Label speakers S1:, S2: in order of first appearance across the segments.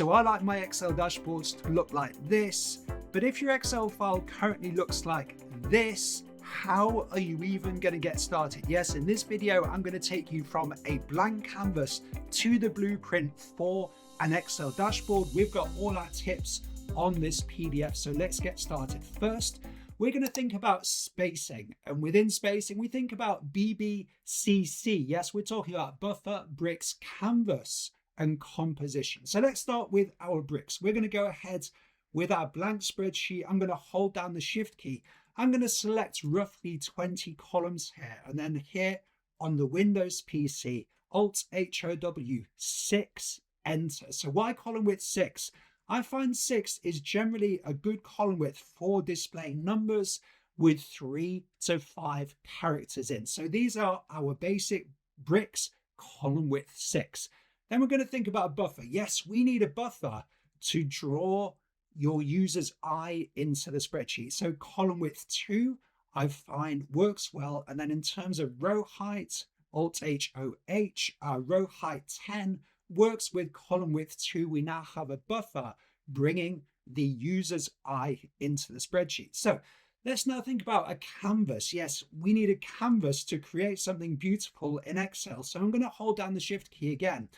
S1: So I like my Excel dashboards to look like this, but if your Excel file currently looks like this, how are you even going to get started? Yes, in this video, I'm going to take you from a blank canvas to the blueprint for an Excel dashboard. We've got all our tips on this PDF, so let's get started. First, we're going to think about spacing, and within spacing, we think about BBCC. Yes, we're talking about buffer, bricks, canvas, and composition. So let's start with our bricks. We're going to go ahead with our blank spreadsheet. I'm going to hold down the shift key. I'm going to select roughly 20 columns here, and then here on the Windows PC, Alt-HOW, 6, enter. So why column width 6? I find 6 is generally a good column width for displaying numbers with 3 to 5 characters in. So these are our basic bricks, column width 6. Then we're going to think about a buffer. Yes, we need a buffer to draw your user's eye into the spreadsheet. So column width 2, I find works well. And then in terms of row height, Alt-HOH, row height 10, works with column width 2. We now have a buffer bringing the user's eye into the spreadsheet. So let's now think about a canvas. Yes, we need a canvas to create something beautiful in Excel. So I'm going to hold down the shift key again.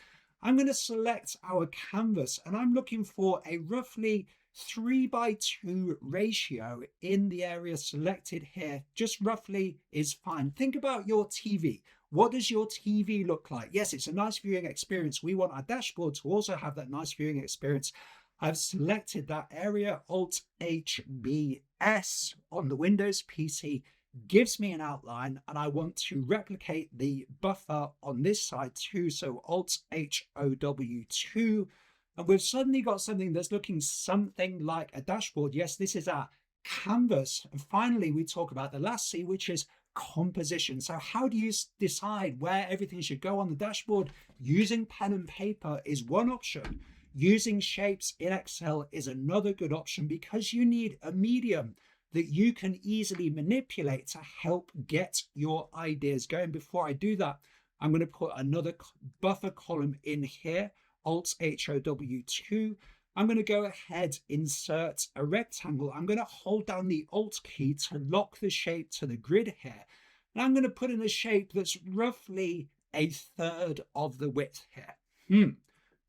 S1: I'm going to select our canvas, and I'm looking for a roughly 3:2 ratio in the area selected here. Just roughly is fine. Think about your TV. What does your TV look like? Yes, it's a nice viewing experience. We want our dashboard to also have that nice viewing experience. I've selected that area. Alt-HBS on the Windows PC gives me an outline, and I want to replicate the buffer on this side too. So Alt-HOW2, and we've suddenly got something that's looking something like a dashboard. Yes, this is our canvas. And finally, we talk about the last C, which is composition. So how do you decide where everything should go on the dashboard? Using pen and paper is one option. Using shapes in Excel is another good option, because you need a medium that you can easily manipulate to help get your ideas going. Before I do that, I'm going to put another buffer column in here, Alt-HOW2. I'm going to go ahead, insert a rectangle. I'm going to hold down the Alt key to lock the shape to the grid here. And I'm going to put in a shape that's roughly 1/3 of the width here. Then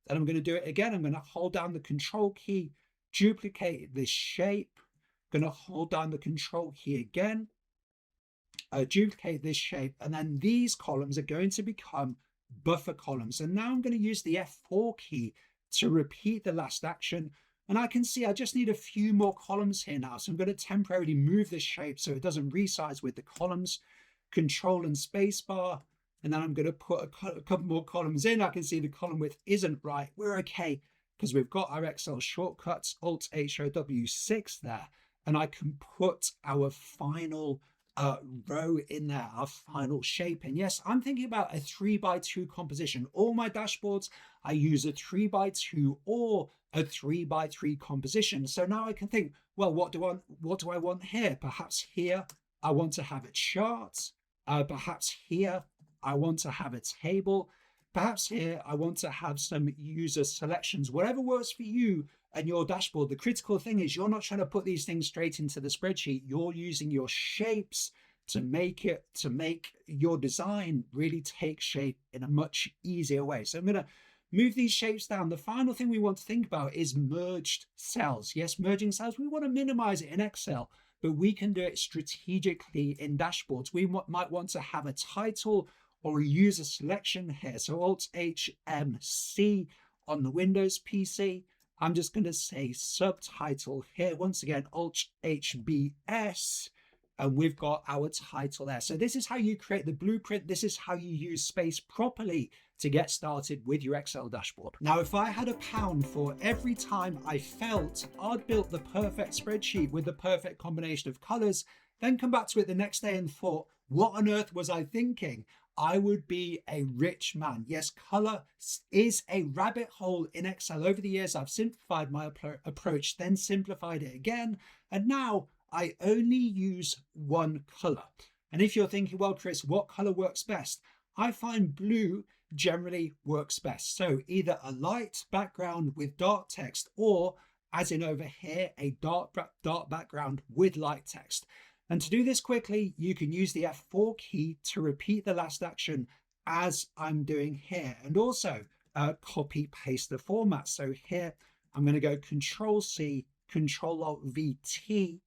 S1: I'm going to do it again. I'm going to hold down the Control key, duplicate this shape. I'm going to hold down the Control key again, duplicate this shape, and then these columns are going to become buffer columns. And now I'm going to use the F4 key to repeat the last action. And I can see I just need a few more columns here now. So I'm going to temporarily move this shape so it doesn't resize with the columns. Control and space bar. And then I'm going to put a couple more columns in. I can see the column width isn't right. We're okay, because we've got our Excel shortcuts, Alt-HOW6 there. And I can put our final row in there, our final shape. And yes, I'm thinking about a 3:2 composition. All my dashboards, I use a 3:2 or a 3:3 composition. So now I can think, well, what do I want here? Perhaps here I want to have a chart. Perhaps here I want to have a table. Perhaps here I want to have some user selections. Whatever works for you and your dashboard. The critical thing is you're not trying to put these things straight into the spreadsheet. You're using your shapes to make your design really take shape in a much easier way. So I'm going to move these shapes down. The final thing we want to think about is merged cells. Yes, merging cells. We want to minimize it in Excel, but we can do it strategically in dashboards. We might want to have a title or a user selection here. So Alt-HMC on the Windows PC. I'm just going to say subtitle here. Once again, Alt-HBS, and we've got our title there. So this is how you create the blueprint. This is how you use space properly to get started with your Excel dashboard. Now, if I had £1 for every time I felt I'd built the perfect spreadsheet with the perfect combination of colors, then come back to it the next day and thought, what on earth was I thinking? I would be a rich man. Yes, color is a rabbit hole in Excel. Over the years, I've simplified my approach, then simplified it again. And now I only use one color. And if you're thinking, well, Chris, what color works best? I find blue generally works best. So either a light background with dark text, or as in over here, a dark background with light text. And to do this quickly, you can use the F4 key to repeat the last action as I'm doing here, and also copy paste the format. So here I'm going to go Control C, Control Alt VT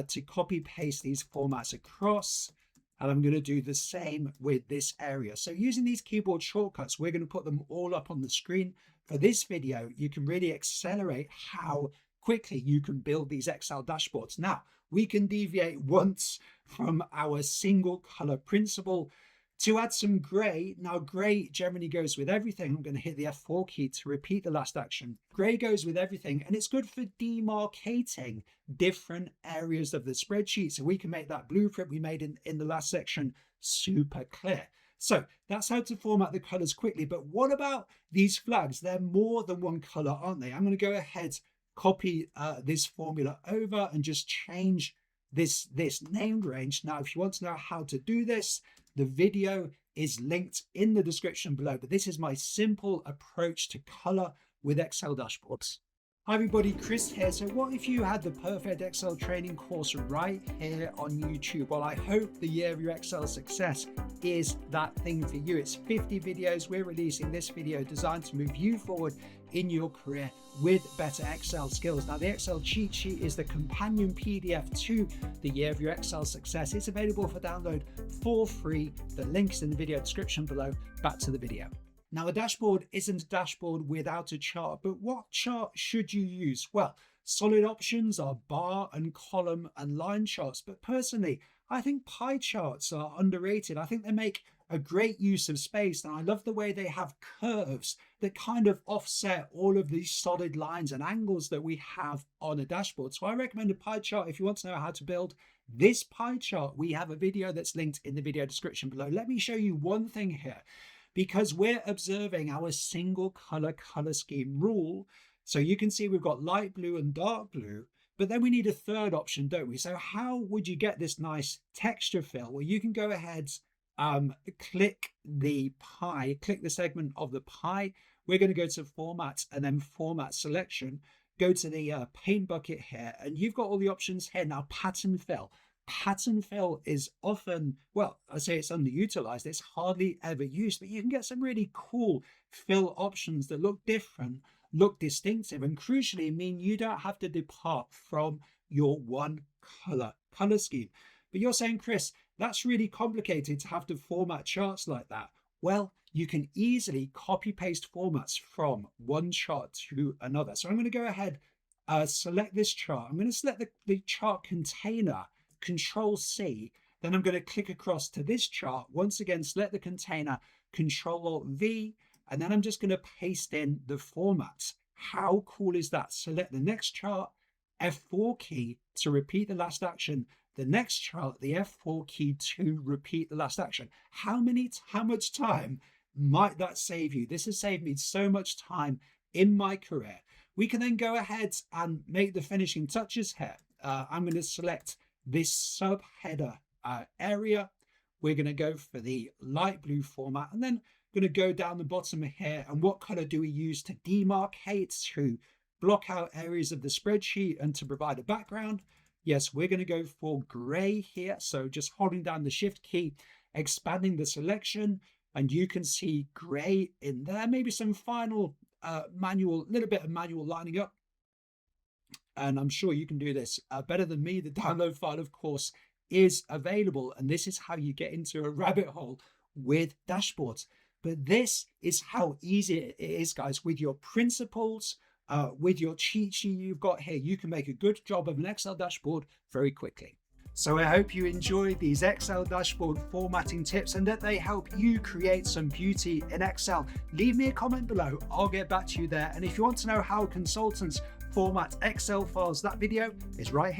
S1: to copy paste these formats across. And I'm going to do the same with this area. So using these keyboard shortcuts, we're going to put them all up on the screen. For this video, you can really accelerate how quickly you can build these Excel dashboards. Now, we can deviate once from our single color principle to add some gray. Now, gray generally goes with everything. I'm going to hit the F4 key to repeat the last action. Gray goes with everything, and it's good for demarcating different areas of the spreadsheet. So we can make that blueprint we made in the last section super clear. So that's how to format the colors quickly. But what about these flags? They're more than one color, aren't they? I'm going to go ahead, copy this formula over and just change this named range. Now, if you want to know how to do this, the video is linked in the description below, but this is my simple approach to color with Excel dashboards. Hi everybody, Chris here. So what if you had the perfect Excel training course right here on YouTube? Well, I hope the year of your Excel success is that thing for you. It's 50 videos. We're releasing this video designed to move you forward in your career with better Excel skills. Now, the Excel cheat sheet is the companion PDF to the year of your Excel success. It's available for download for free. The link is in the video description below. Back to the video. Now, a dashboard isn't a dashboard without a chart, but what chart should you use? Well, solid options are bar and column and line charts, but personally, I think pie charts are underrated. I think they make a great use of space, and I love the way they have curves that kind of offset all of these solid lines and angles that we have on a dashboard. So I recommend a pie chart if you want to know how to build this pie chart. We have a video that's linked in the video description below. Let me show you one thing here, because we're observing our single color scheme rule. So you can see we've got light blue and dark blue, but then we need a third option, don't we? So how would you get this nice texture fill? Well, you can go ahead, click the pie, click the segment of the pie. We're going to go to format and then format selection, go to the paint bucket here, and you've got all the options here. Now, pattern fill. Pattern fill is often, well, I say it's underutilized. It's hardly ever used, but you can get some really cool fill options that look different, look distinctive, and crucially mean you don't have to depart from your one color scheme. But you're saying, Chris, that's really complicated to have to format charts like that. Well, you can easily copy paste formats from one chart to another. So I'm going to go ahead, select this chart. I'm going to select the chart container, Control C, then I'm going to click across to this chart. Once again, select the container, Control Alt V, and then I'm just going to paste in the formats. How cool is that? Select the next chart, F4 key to repeat the last action. The next chart, the F4 key to repeat the last action. How much time might that save you? This has saved me so much time in my career. We can then go ahead and make the finishing touches here. I'm going to select this subheader area. We're going to go for the light blue format, and then going to go down the bottom here. And what color do we use to demarcate, to block out areas of the spreadsheet and to provide a background? Yes, we're going to go for gray here. So just holding down the shift key, expanding the selection, and you can see gray in there. Maybe some final little bit of manual lining up. And I'm sure you can do this better than me. The download file, of course, is available. And this is how you get into a rabbit hole with dashboards. But this is how easy it is, guys, with your principles, with your cheat sheet you've got here. You can make a good job of an Excel dashboard very quickly. So I hope you enjoyed these Excel dashboard formatting tips and that they help you create some beauty in Excel. Leave me a comment below. I'll get back to you there. And if you want to know how consultants format Excel files, that video is right here.